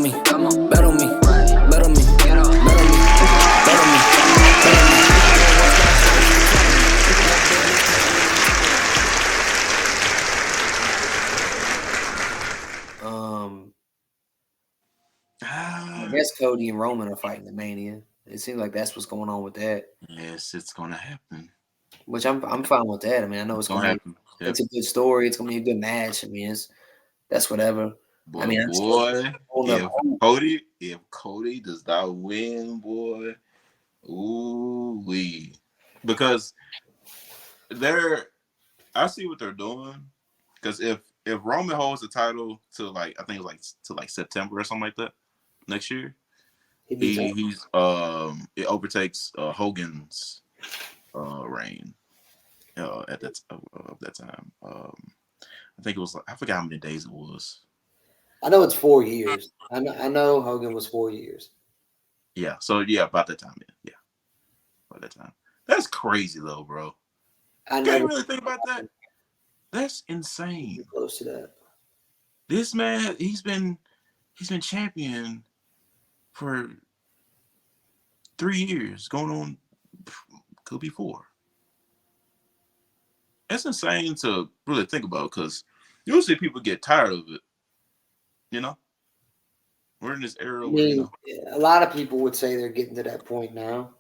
me, come on, bet on me, bet on me, get up, bet on me, bet on me, bet on me. I guess Cody and Roman are fighting the Mania. It seems like that's what's going on with that. Yes, it's gonna happen. Which I'm fine with that. I mean, I know it's Gonna gonna be happen. it's a good story. It's gonna be a good match. I mean, that's whatever. I But mean, I'm still boy, holding up. if Cody does not win, boy, ooh wee, because I see what they're doing. Because if Roman holds the title to like I think it's like to like September or something like that next year, he's it overtakes Hogan's reign at that time. I think it was like I forgot how many days it was. I know it's 4 years. I know Hogan was 4 years. Yeah, so yeah, about that time. Yeah, about that time. That's crazy though, bro. I Can't never you really think about that? That's insane. close to that. This man, he's been champion for 3 years, going on could be 4. That's insane to really think about because usually people get tired of it. You know, we're in this era I where mean, a lot of people would say they're getting to that point now.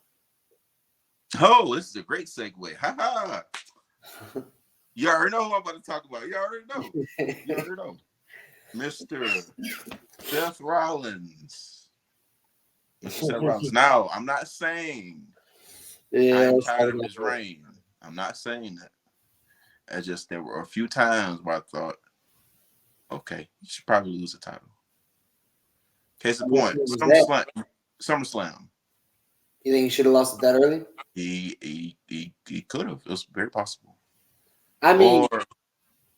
oh, this is a great segue. Ha ha. You already know who I'm about to talk about. You already know. You already know. Mr. Seth Rollins. Mr. Seth Rollins. Now, I'm not saying I'm tired of his reign. I'm not saying that. It's just there were a few times where I thought, okay, you should probably lose the title. Case in point, SummerSlam. You think he should have lost it that early? He could have. It was very possible. I mean,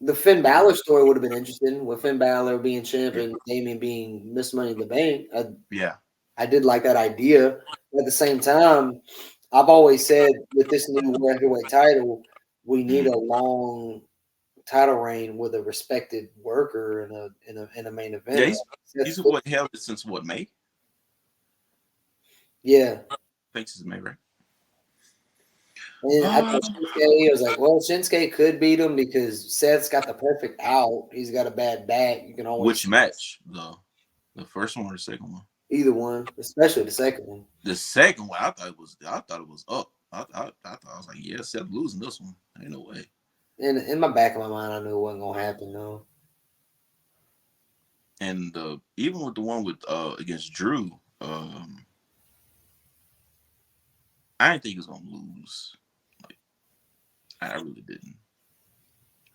the Finn Balor story would have been interesting with Finn Balor being champ and Damien being Miss Money in the Bank. I did like that idea. But at the same time, I've always said with this new World Heavyweight title, we need a long title reign with a respected worker in a main event. Yeah, he's what held it since what, May? Yeah. I think this is May, right? And I thought Shinsuke, I was like, well, Shinsuke could beat him because Seth's got the perfect out. He's got a bad back. You can always Which match, though? The first one or the second one? Either one, especially the second one. The second one, I thought it was up. I thought I was like, yeah, Seth losing this one. Ain't no way. In my back of my mind, I knew it wasn't gonna happen though. And even with the one with against Drew, I didn't think he was gonna lose. Like, I really didn't.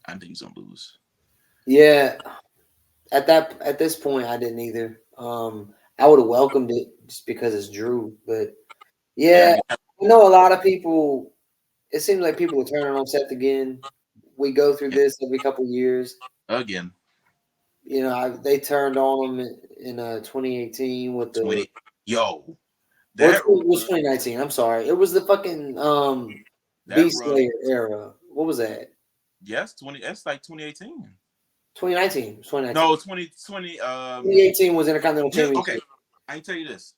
I didn't think he was gonna lose. Yeah, at this point, I didn't either. I would have welcomed it just because it's Drew, but yeah, I know a lot of people. It seems like people are turning on Seth again. We go through this every couple of years. Again, you know, they turned on him in 2018 with the that was 2019. I'm sorry, it was the fucking Beast Slayer era. What was that? Yes, That's like 2018. 2019. 2019. No, 2020. 2018 was Intercontinental Championship. Okay, I can tell you this.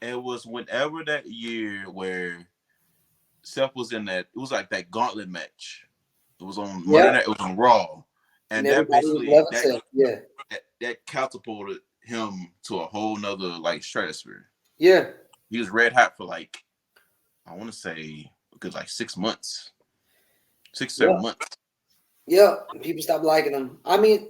It was whenever that year where Seth was in that. It was like that gauntlet match. It was on Monday Night. It was on Raw, and that basically that catapulted him to a whole nother like stratosphere. Yeah, he was red hot for like I want to say because like 6 months, 6-7 months. Yeah, people stopped liking him. I mean,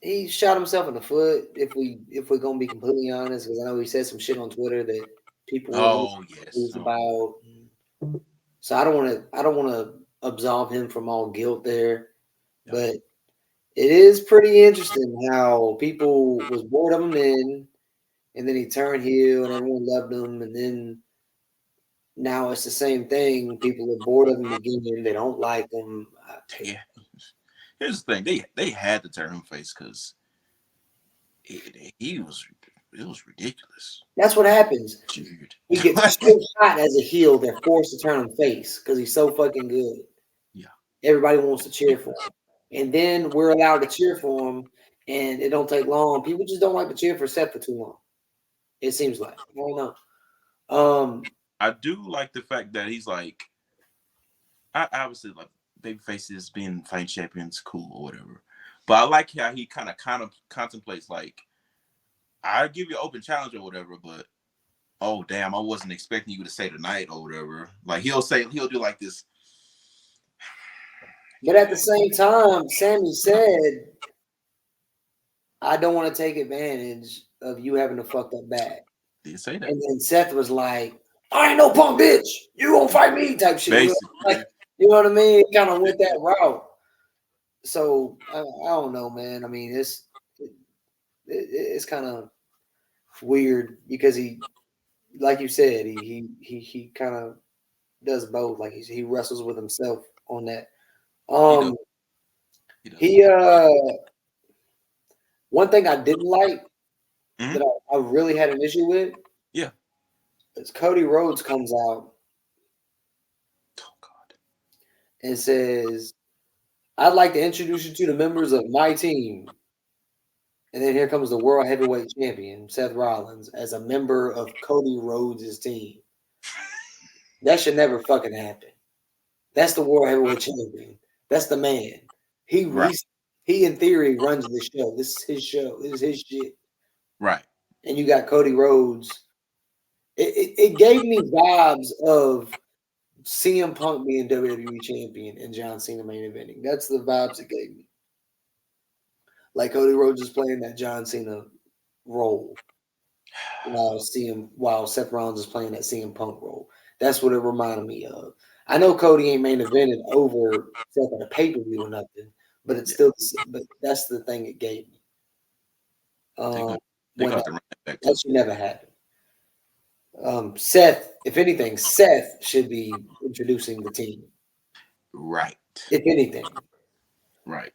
he shot himself in the foot. If we're gonna be completely honest, because I know he said some shit on Twitter that people were about. So I don't want to absolve him from all guilt there, but it is pretty interesting how people was bored of him then, and then he turned heel and everyone loved him, and then now it's the same thing. People are bored of him again. They don't like him. Yeah. Here's the thing: they had to turn him face because it was ridiculous. That's what happens. Dude. He gets shot as a heel. They're forced to turn him face because he's so fucking good. Yeah. Everybody wants to cheer for him. And then we're allowed to cheer for him. and it don't take long. People just don't like to cheer for Seth for too long. It seems like. I don't know. I do like the fact that he's like, I obviously like baby faces being fighting champions, cool or whatever. But I like how he kind of contemplates like, I give you an open challenge or whatever, but oh damn, I wasn't expecting you to say tonight or whatever. Like he'll do like this. But at the same time, Sammy said, I don't want to take advantage of you having a fucked up back. Did you say that? And then Seth was like, I ain't no punk bitch. You gonna fight me type shit. Basically. Like, you know what I mean? It kind of went that route. So I don't know, man. I mean, it's kind of weird because he, like you said, he kind of does both. Like he wrestles with himself on that. He one thing I didn't like that I really had an issue with. Yeah. Is Cody Rhodes comes out. Oh God. And says, I'd like to introduce you to the members of my team. And then here comes the World Heavyweight Champion, Seth Rollins, as a member of Cody Rhodes' team. That should never fucking happen. That's the World Heavyweight Champion. That's the man. He in theory runs the show. This is his show. This is his shit. Right. And you got Cody Rhodes. It gave me vibes of CM Punk being WWE champion and John Cena main eventing. That's the vibes it gave me. Like Cody Rhodes is playing that John Cena role while Seth Rollins is playing that CM Punk role. That's what it reminded me of. I know Cody ain't main evented over Seth at a pay-per-view or nothing, but it's still. But that's the thing it gave me. That should never happen. Seth, if anything, Seth should be introducing the team. Right. If anything. Right.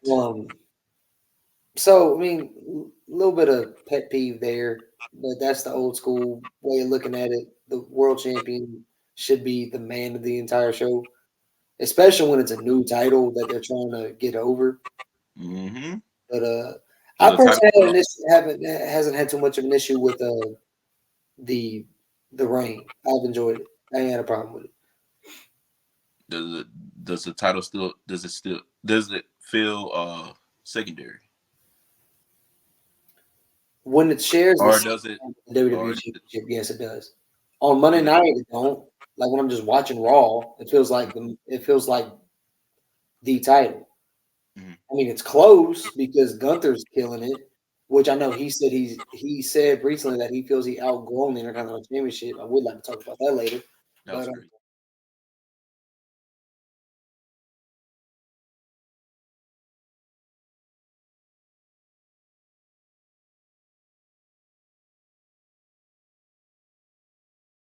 So, I mean, a little bit of pet peeve there, but that's the old school way of looking at it. The world champion should be the man of the entire show, especially when it's a new title that they're trying to get over. Mm-hmm. But I personally hasn't had too much of an issue with the reign. I've enjoyed it. I ain't had a problem with it. Does the title does it feel secondary? When it shares or does it WWE Championship, yes, it does. On Monday night, it don't. Like when I'm just watching Raw, it feels like the title. Mm-hmm. I mean, it's close because Gunther's killing it, which I know he said recently that he feels he outgrown the Intercontinental Championship. I would like to talk about that later. That was great.